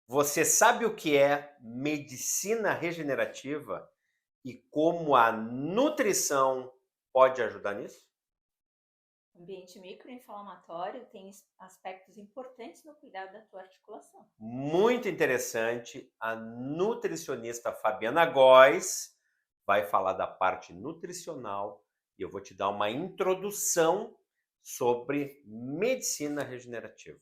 Você sabe o que é medicina regenerativa e como a nutrição pode ajudar nisso? O ambiente microinflamatório tem aspectos importantes no cuidado da tua articulação. Muito interessante. A nutricionista Fabiana Góes vai falar da parte nutricional e eu vou te dar uma introdução sobre medicina regenerativa.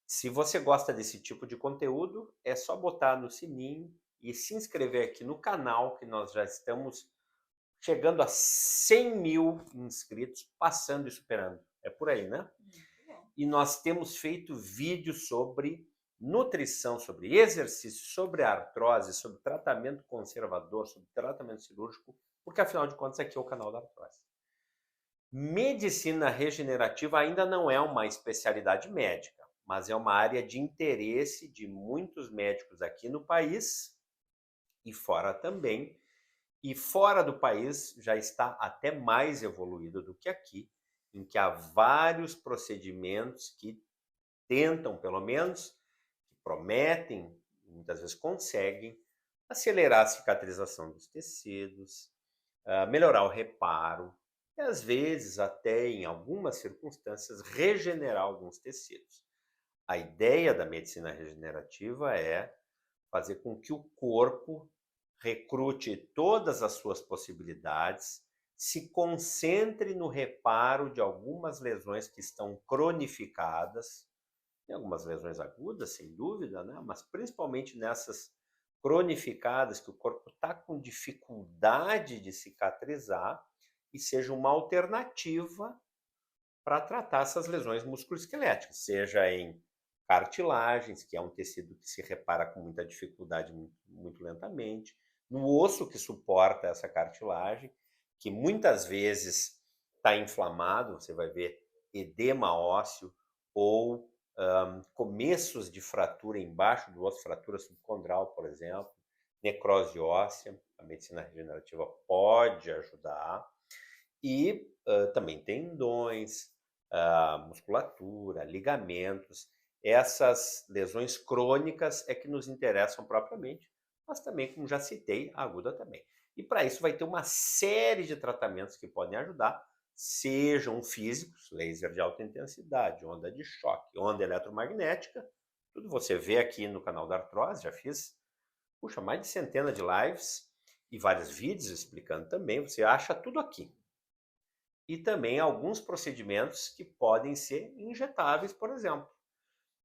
Se você gosta desse tipo de conteúdo, é só botar no sininho e se inscrever aqui no canal, que nós já estamos chegando a 100 mil inscritos, passando e superando. É por aí, né? Muito bom. E nós temos feito vídeos sobre nutrição, sobre exercício, sobre artrose, sobre tratamento conservador, sobre tratamento cirúrgico, porque afinal de contas aqui é o canal da artrose. Medicina regenerativa ainda não é uma especialidade médica, mas é uma área de interesse de muitos médicos aqui no país e fora também. E fora do país já está até mais evoluído do que aqui, em que há vários procedimentos que tentam, pelo menos, que prometem, muitas vezes conseguem, acelerar a cicatrização dos tecidos, melhorar o reparo e, às vezes, até em algumas circunstâncias, regenerar alguns tecidos. A ideia da medicina regenerativa é fazer com que o corpo recrute todas as suas possibilidades, se concentre no reparo de algumas lesões que estão cronificadas. Tem algumas lesões agudas, sem dúvida, né? Mas principalmente nessas cronificadas que o corpo está com dificuldade de cicatrizar e seja uma alternativa para tratar essas lesões musculoesqueléticas, seja em cartilagens, que é um tecido que se repara com muita dificuldade, muito lentamente, no osso que suporta essa cartilagem, que muitas vezes está inflamado, você vai ver edema ósseo ou começos de fratura embaixo do osso, fratura subcondral, por exemplo, necrose óssea, a medicina regenerativa pode ajudar. E também tendões, musculatura, ligamentos. Essas lesões crônicas é que nos interessam propriamente, mas também, como já citei, a aguda também. E para isso vai ter uma série de tratamentos que podem ajudar, sejam físicos, laser de alta intensidade, onda de choque, onda eletromagnética, tudo você vê aqui no canal da Artrose, já fiz, puxa, mais de centena de lives e vários vídeos explicando também, você acha tudo aqui. E também alguns procedimentos que podem ser injetáveis, por exemplo.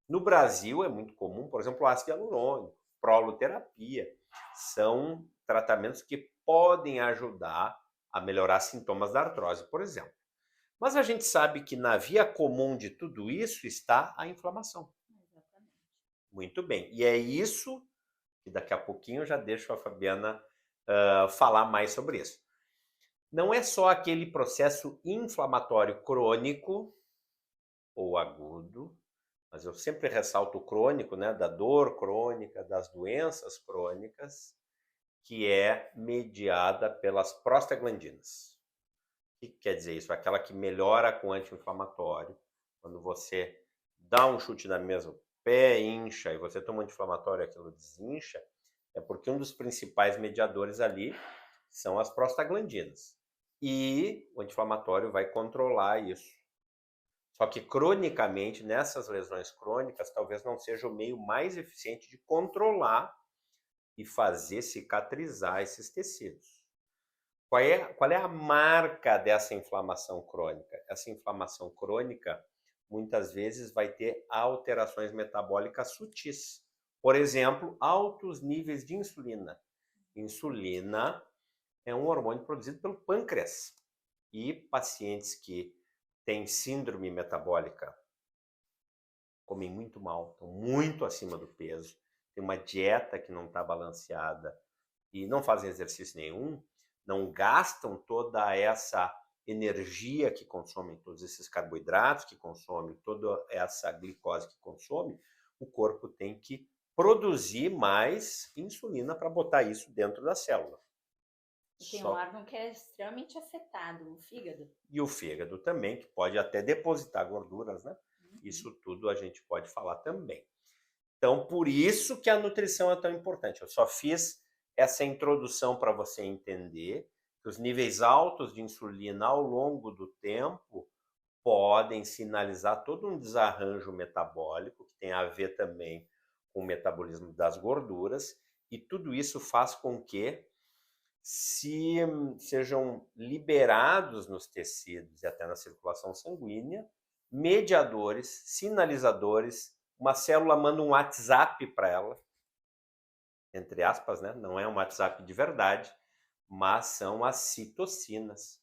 No Brasil é muito comum, por exemplo, o ácido hialurônico, proloterapia. São tratamentos que podem ajudar a melhorar sintomas da artrose, por exemplo. Mas a gente sabe que na via comum de tudo isso está a inflamação. Exatamente. Muito bem. E é isso que daqui a pouquinho eu já deixo a Fabiana falar mais sobre isso. Não é só aquele processo inflamatório crônico ou agudo, mas eu sempre ressalto o crônico, né, da dor crônica, das doenças crônicas, que é mediada pelas prostaglandinas. O que quer dizer isso? Aquela que melhora com anti-inflamatório. Quando você dá um chute na mesa, o pé incha e você toma anti-inflamatório e aquilo desincha, é porque um dos principais mediadores ali são as prostaglandinas. E o anti-inflamatório vai controlar isso. Só que cronicamente, nessas lesões crônicas, talvez não seja o meio mais eficiente de controlar e fazer cicatrizar esses tecidos. Qual é a marca dessa inflamação crônica? Essa inflamação crônica muitas vezes vai ter alterações metabólicas sutis. Por exemplo, altos níveis de insulina. Insulina é um hormônio produzido pelo pâncreas. E pacientes que têm síndrome metabólica comem muito mal, estão muito acima do peso, tem uma dieta que não está balanceada e não fazem exercício nenhum, não gastam toda essa energia que consomem, todos esses carboidratos que consomem, toda essa glicose que consomem, o corpo tem que produzir mais insulina para botar isso dentro da célula. E tem um Só órgão que é extremamente afetado, o fígado. e o fígado também, que pode até depositar gorduras, né? Uhum. Isso tudo a gente pode falar também. Então, por isso que a nutrição é tão importante. Eu só fiz essa introdução para você entender que os níveis altos de insulina ao longo do tempo podem sinalizar todo um desarranjo metabólico, que tem a ver também com o metabolismo das gorduras, e tudo isso faz com que se sejam liberados nos tecidos e até na circulação sanguínea mediadores, sinalizadores. Uma célula manda um WhatsApp para ela, entre aspas, né? Não é um WhatsApp de verdade, mas são as citocinas,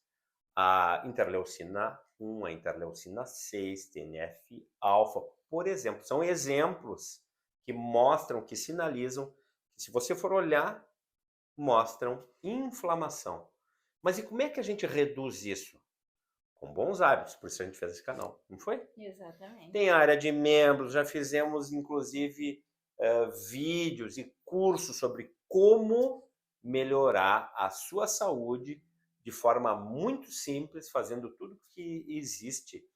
a interleucina 1, a interleucina 6, TNF-alfa, por exemplo. São exemplos que mostram, que sinalizam, que se você for olhar, mostram inflamação. Mas e como é que a gente reduz isso? Com bons hábitos, por isso a gente fez esse canal, não foi? Exatamente. Tem a área de membros, já fizemos inclusive vídeos e cursos sobre como melhorar a sua saúde de forma muito simples, fazendo tudo que existe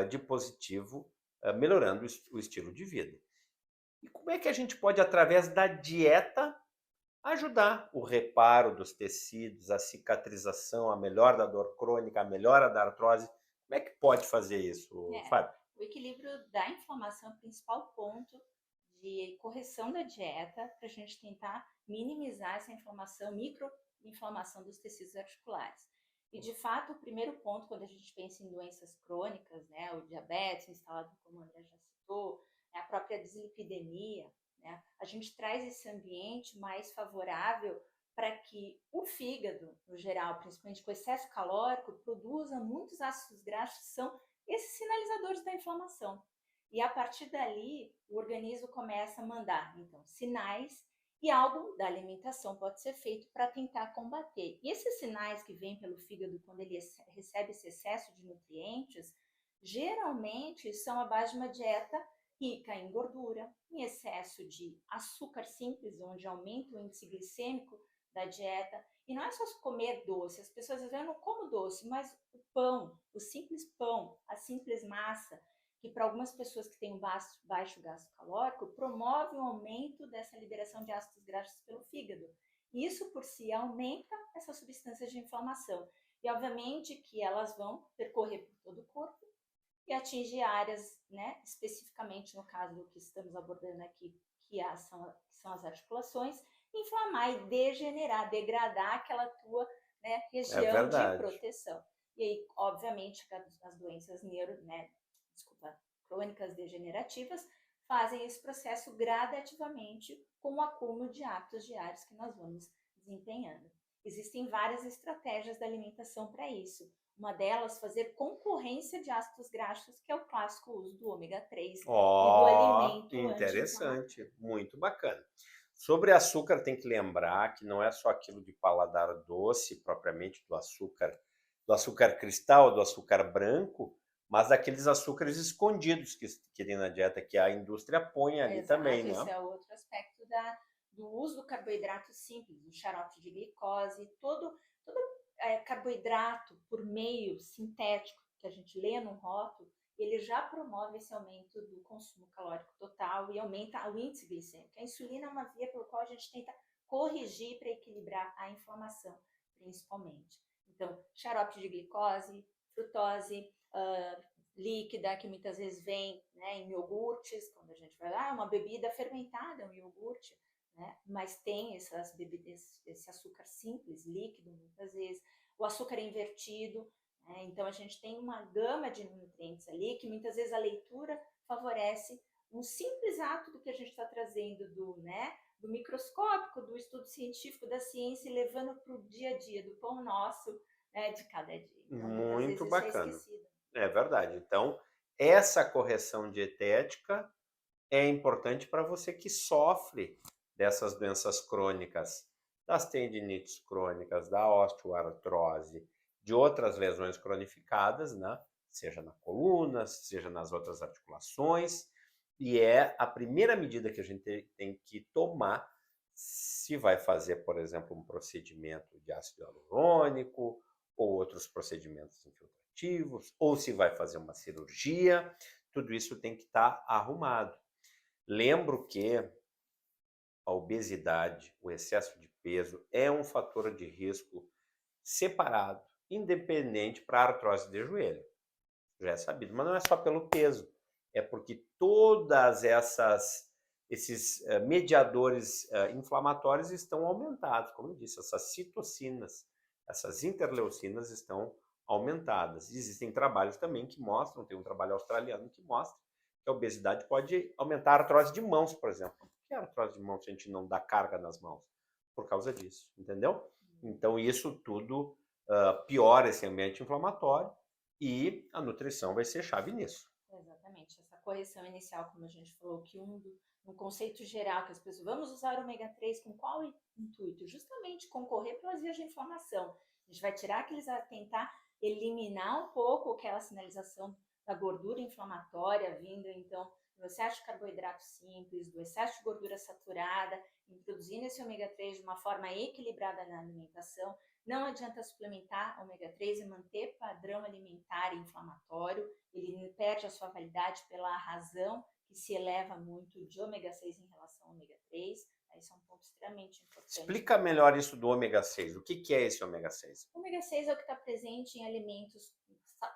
de positivo, melhorando o estilo de vida. E como é que a gente pode, através da dieta, ajudar o reparo dos tecidos, a cicatrização, a melhora da dor crônica, a melhora da artrose? Como é que pode fazer isso, É, Fábio? o equilíbrio da inflamação é o principal ponto de correção da dieta para a gente tentar minimizar essa inflamação, microinflamação dos tecidos articulares. E de fato, o primeiro ponto, quando a gente pensa em doenças crônicas, né, o diabetes instalado, como o André já citou, a própria dislipidemia, né, a gente traz esse ambiente mais favorável para que o fígado, no geral, principalmente com excesso calórico, produza muitos ácidos graxos que são esses sinalizadores da inflamação. E a partir dali, o organismo começa a mandar, então, sinais e algo da alimentação pode ser feito para tentar combater. E esses sinais que vêm pelo fígado quando ele recebe esse excesso de nutrientes, geralmente são a base de uma dieta rica em gordura, em excesso de açúcar simples, onde aumenta o índice glicêmico da dieta. E não é só comer doce, as pessoas dizem, eu não como doce, mas o pão, o simples pão, a simples massa, que para algumas pessoas que têm um baixo gasto calórico, promove um aumento dessa liberação de ácidos graxos pelo fígado. Isso por si aumenta essas substâncias de inflamação. E obviamente que elas vão percorrer por todo o corpo e atingir áreas, né, especificamente no caso do que estamos abordando aqui, são as articulações, inflamar e degenerar, degradar aquela tua, né, É região de verdade. proteção. E aí, obviamente, as doenças crônicas degenerativas fazem esse processo gradativamente com o acúmulo de hábitos diários que nós vamos desempenhando. Existem várias estratégias da alimentação para isso. Uma delas, fazer concorrência de ácidos graxos, que é o clássico uso do ômega 3 e do Ó, alimento anti-inflamatório. interessante, muito bacana. Sobre açúcar, tem que lembrar que não é só aquilo de paladar doce, propriamente do açúcar cristal, do açúcar branco, mas daqueles açúcares escondidos que tem na dieta, que a indústria põe ali também, Exato, né? esse é outro aspecto do uso do carboidrato simples, do xarope de glicose, todo carboidrato por meio sintético que a gente lê no rótulo, ele já promove esse aumento do consumo calórico total e aumenta o índice glicêmico. A insulina é uma via pelo qual a gente tenta corrigir para equilibrar a inflamação, principalmente. Então, xarope de glicose, frutose, líquida, que muitas vezes vem, né, em iogurtes, quando a gente vai lá, uma bebida fermentada, um iogurte, né, mas tem essas bebidas, esse açúcar simples, líquido, muitas vezes, o açúcar invertido, né, então a gente tem uma gama de nutrientes ali, que muitas vezes a leitura favorece um simples ato do que a gente está trazendo do microscópico, do estudo científico da ciência, e levando para o dia a dia, do pão nosso, né, de cada dia. Então, muitas Muito vezes isso é bacana. esquecido. É verdade. Então, essa correção dietética é importante para você que sofre dessas doenças crônicas, das tendinites crônicas, da osteoartrose, de outras lesões cronificadas, né? Seja na coluna, seja nas outras articulações. E é a primeira medida que a gente tem que tomar se vai fazer, por exemplo, um procedimento de ácido hialurônico ou outros procedimentos infiltrativos, ou se vai fazer uma cirurgia, tudo isso tem que estar arrumado. Lembro que a obesidade, o excesso de peso, é um fator de risco separado, independente para a artrose de joelho. Já é sabido, mas não é só pelo peso, é porque todas esses mediadores inflamatórios estão aumentados, como eu disse, essas citocinas, essas interleucinas estão aumentadas. Existem trabalhos também que mostram, tem um trabalho australiano que mostra que a obesidade pode aumentar a artrose de mãos, por exemplo. Por que a artrose de mãos se a gente não dá carga nas mãos? Por causa disso, entendeu? Então isso tudo piora esse ambiente inflamatório e a nutrição vai ser chave nisso. Exatamente. Essa correção inicial, como a gente falou, que um conceito geral que as pessoas, vamos usar o ômega 3 com qual intuito? Justamente concorrer pelas vias de inflamação. A gente vai tirar aqueles, tentar eliminar um pouco aquela sinalização da gordura inflamatória vindo, então, do excesso de carboidrato simples, do excesso de gordura saturada, introduzindo esse ômega 3 de uma forma equilibrada na alimentação. Não adianta suplementar ômega 3 e manter padrão alimentar inflamatório, ele perde a sua validade pela razão que se eleva muito de ômega 6 em relação ao ômega 3. Esse é um ponto extremamente importante. Explica melhor isso do ômega 6. O que é esse ômega 6? O ômega 6 é o que está presente em alimentos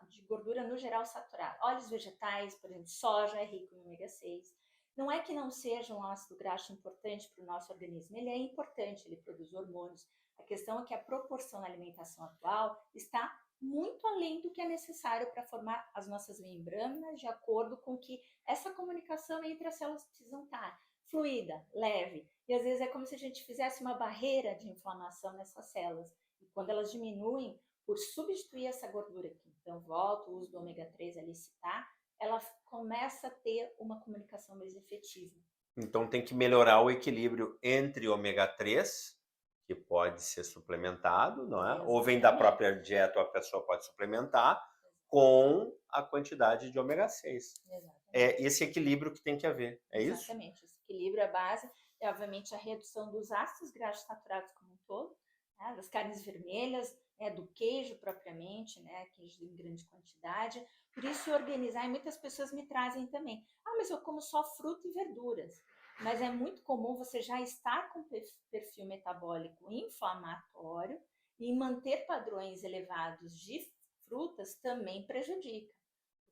de gordura no geral saturada. Óleos vegetais, por exemplo, soja é rico em ômega 6. Não é que não seja um ácido graxo importante para o nosso organismo, ele é importante, ele produz hormônios. A questão é que a proporção na alimentação atual está muito além do que é necessário para formar as nossas membranas, de acordo com que essa comunicação entre as células precisam estar fluida, leve. E às vezes é como se a gente fizesse uma barreira de inflamação nessas células. E quando elas diminuem, por substituir essa gordura aqui, então volta o uso do ômega 3 ali citar, ela começa a ter uma comunicação mais efetiva. Então tem que melhorar o equilíbrio entre ômega 3, que pode ser suplementado, não é? Ou vem da própria dieta, ou a pessoa pode suplementar, com a quantidade de ômega 6. Exatamente. É esse equilíbrio que tem que haver, é isso? Exatamente, esse equilíbrio é a base, e obviamente a redução dos ácidos graxos saturados como um todo, né, das carnes vermelhas, do queijo propriamente, né, queijo em grande quantidade. Por isso organizar, e muitas pessoas me trazem também, mas eu como só fruta e verduras. Mas é muito comum você já estar com perfil metabólico inflamatório e manter padrões elevados de frutas também prejudica,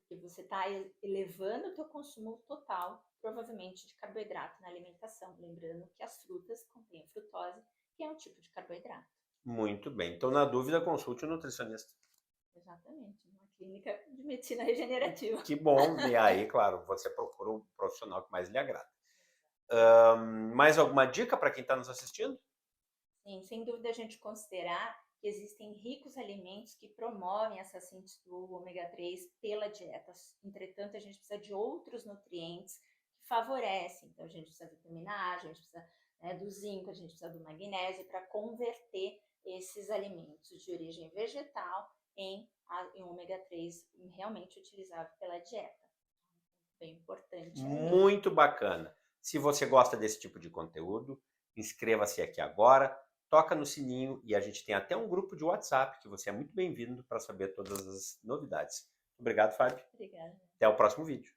porque você está elevando o teu consumo total, provavelmente de carboidrato na alimentação. Lembrando que as frutas contêm frutose, que é um tipo de carboidrato. Muito bem. Então, na dúvida, consulte o nutricionista. Exatamente, uma clínica de medicina regenerativa. Que bom. E aí, claro, você procura um profissional que mais lhe agrada. Mais alguma dica para quem está nos assistindo? Sim, sem dúvida a gente considerar que existem ricos alimentos que promovem essa síntese do ômega 3 pela dieta. Entretanto, a gente precisa de outros nutrientes que favorecem. Então, a gente precisa da vitamina A, a gente precisa do zinco, a gente precisa do magnésio para converter esses alimentos de origem vegetal em ômega 3 realmente utilizável pela dieta. Bem importante. Muito bacana. Se você gosta desse tipo de conteúdo, inscreva-se aqui agora, toca no sininho e a gente tem até um grupo de WhatsApp que você é muito bem-vindo para saber todas as novidades. Obrigado, Fábio. Obrigada. Até o próximo vídeo.